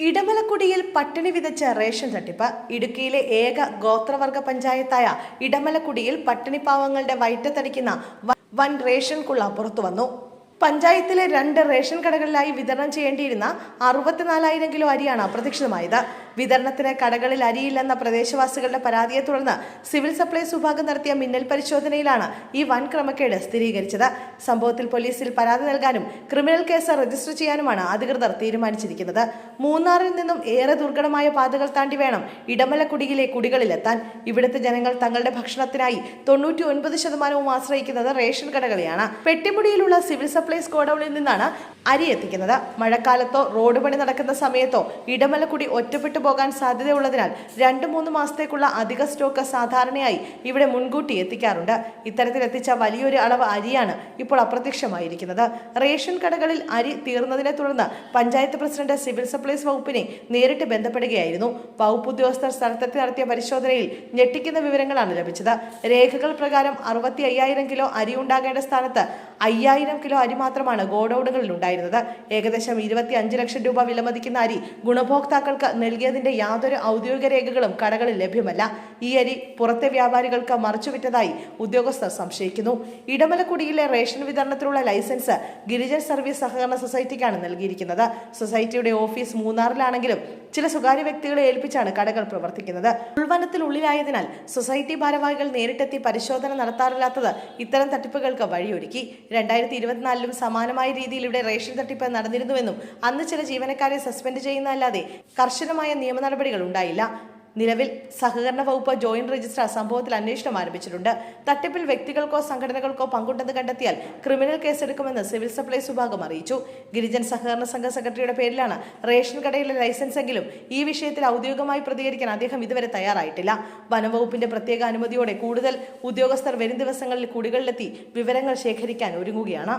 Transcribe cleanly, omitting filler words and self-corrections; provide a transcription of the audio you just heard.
ഇടമലക്കുടിയിൽ പട്ടിണി വിതച്ച റേഷൻ തട്ടിപ്പ്. ഇടുക്കിയിലെ ഏക ഗോത്രവർഗ പഞ്ചായത്തായ ഇടമലക്കുടിയിൽ പട്ടിണിപ്പാവങ്ങളുടെ വയറ്റത്തടിക്കുന്ന വൻ റേഷൻ കുള്ള പുറത്തുവന്നു. പഞ്ചായത്തിലെ 2 റേഷൻ കടകളിലായി വിതരണം ചെയ്യേണ്ടിയിരുന്ന 64,000 കിലോ അരിയാണ് അപ്രത്യക്ഷമായത്. വിതരണത്തിന് കടകളിൽ അരിയില്ലെന്ന പ്രദേശവാസികളുടെ പരാതിയെ തുടർന്ന് സിവിൽ സപ്ലൈസ് വിഭാഗം നടത്തിയ മിന്നൽ പരിശോധനയിലാണ് ഈ വൻ ക്രമക്കേട് സ്ഥിരീകരിച്ചത്. സംഭവത്തിൽ പോലീസിൽ പരാതി നൽകാനും ക്രിമിനൽ കേസ് രജിസ്റ്റർ ചെയ്യാനുമാണ് അധികൃതർ തീരുമാനിച്ചിരിക്കുന്നത്. മൂന്നാറിൽ നിന്നും ഏറെ ദുർഘടമായ പാതകൾ താണ്ടി വേണം ഇടമലക്കുടിയിലെ കുടികളിലെത്താൻ. ഇവിടുത്തെ ജനങ്ങൾ തങ്ങളുടെ ഭക്ഷണത്തിനായി 99% ആശ്രയിക്കുന്നത് റേഷൻ കടകളെയാണ്. പെട്ടിമുടിയിലുള്ള സിവിൽ സപ്ലൈസ് ഗോഡൌണിൽ നിന്നാണ് അരി എത്തിക്കുന്നത്. മഴക്കാലത്തോ റോഡ് പണി നടക്കുന്ന സമയത്തോ ഇടമലക്കുടി ഒറ്റപ്പെട്ടു പോകാൻ സാധ്യതയുള്ളതിനാൽ 2-3 മാസത്തേക്കുള്ള അധിക സ്റ്റോക്ക് സാധാരണയായി ഇവിടെ മുൻകൂട്ടി എത്തിക്കാറുണ്ട്. ഇത്തരത്തിൽ എത്തിച്ച വലിയൊരു അളവ് അരിയാണ് ഇപ്പോൾ അപ്രത്യക്ഷമായിരിക്കുന്നത്. റേഷൻ കടകളിൽ അരി തീർന്നതിനെ തുടർന്ന് പഞ്ചായത്ത് പ്രസിഡന്റ് സിവിൽ സപ്ലൈസ് വകുപ്പിനെ നേരിട്ട് ബന്ധപ്പെടുകയായിരുന്നു. വകുപ്പ് ഉദ്യോഗസ്ഥർ സ്ഥലത്തെത്തി നടത്തിയ പരിശോധനയിൽ ഞെട്ടിക്കുന്ന വിവരങ്ങളാണ് ലഭിച്ചത്. രേഖകൾ പ്രകാരം 65,000 കിലോ അരി ഉണ്ടാകേണ്ട സ്ഥാനത്ത് 5,000 കിലോ അരി മാത്രമാണ് ഗോഡൌണുകളിൽ ഉണ്ടായിരുന്നത്. ഏകദേശം 25 ലക്ഷം രൂപ വിലമതിക്കുന്ന അരി ഗുണഭോക്താക്കൾക്ക് നൽകിയതിന്റെ യാതൊരു ഔദ്യോഗിക രേഖകളും കടകളിൽ ലഭ്യമല്ല. ഈ അരി പുറത്തെ വ്യാപാരികൾക്ക് മറിച്ചുവിറ്റതായി ഉദ്യോഗസ്ഥർ സംശയിക്കുന്നു. ഇടമലക്കുടിയിലെ റേഷൻ വിതരണത്തിലുള്ള ലൈസൻസ് ഗിരിജൻ സർവീസ് സഹകരണ സൊസൈറ്റിക്കാണ് നൽകിയിരിക്കുന്നത്. സൊസൈറ്റിയുടെ ഓഫീസ് മൂന്നാറിലാണെങ്കിലും ചില സ്വകാര്യ വ്യക്തികളെ ഏൽപ്പിച്ചാണ് കടകൾ പ്രവർത്തിക്കുന്നത്. ഉൾവനത്തിനുള്ളിലായതിനാൽ സൊസൈറ്റി ഭാരവാഹികൾ നേരിട്ടെത്തി പരിശോധന നടത്താറില്ലാത്തത് ഇത്തരം തട്ടിപ്പുകൾക്ക് വഴിയൊരുക്കി. 2024-ലും സമാനമായ രീതിയിൽ ഇവിടെ റേഷൻ തട്ടിപ്പ് നടന്നിരുന്നുവെന്നും അന്ന് ചില ജീവനക്കാരെ സസ്പെൻഡ് ചെയ്യുന്നതല്ലാതെ കർശനമായ നിയമ നടപടികൾ ഉണ്ടായില്ല. നിലവിൽ സഹകരണ വകുപ്പ് ജോയിന്റ് രജിസ്ട്രാർ സംഭവത്തിൽ അന്വേഷണം ആരംഭിച്ചിട്ടുണ്ട്. തട്ടിപ്പിൽ വ്യക്തികൾക്കോ സംഘടനകൾക്കോ പങ്കുണ്ടെന്ന് കണ്ടെത്തിയാൽ ക്രിമിനൽ കേസെടുക്കുമെന്ന് സിവിൽ സപ്ലൈസ് വിഭാഗം അറിയിച്ചു. ഗിരിജൻ സഹകരണ സംഘ സെക്രട്ടറിയുടെ പേരിലാണ് റേഷൻ കടയിലെ ലൈസൻസ് എങ്കിലും ഈ വിഷയത്തിൽ ഔദ്യോഗികമായി പ്രതികരിക്കാൻ അദ്ദേഹം ഇതുവരെ തയ്യാറായിട്ടില്ല. വനംവകുപ്പിന്റെ പ്രത്യേക അനുമതിയോടെ കൂടുതൽ ഉദ്യോഗസ്ഥർ വരും ദിവസങ്ങളിൽ കുടികളിലെത്തി വിവരങ്ങൾ ശേഖരിക്കാൻ ഒരുങ്ങുകയാണ്.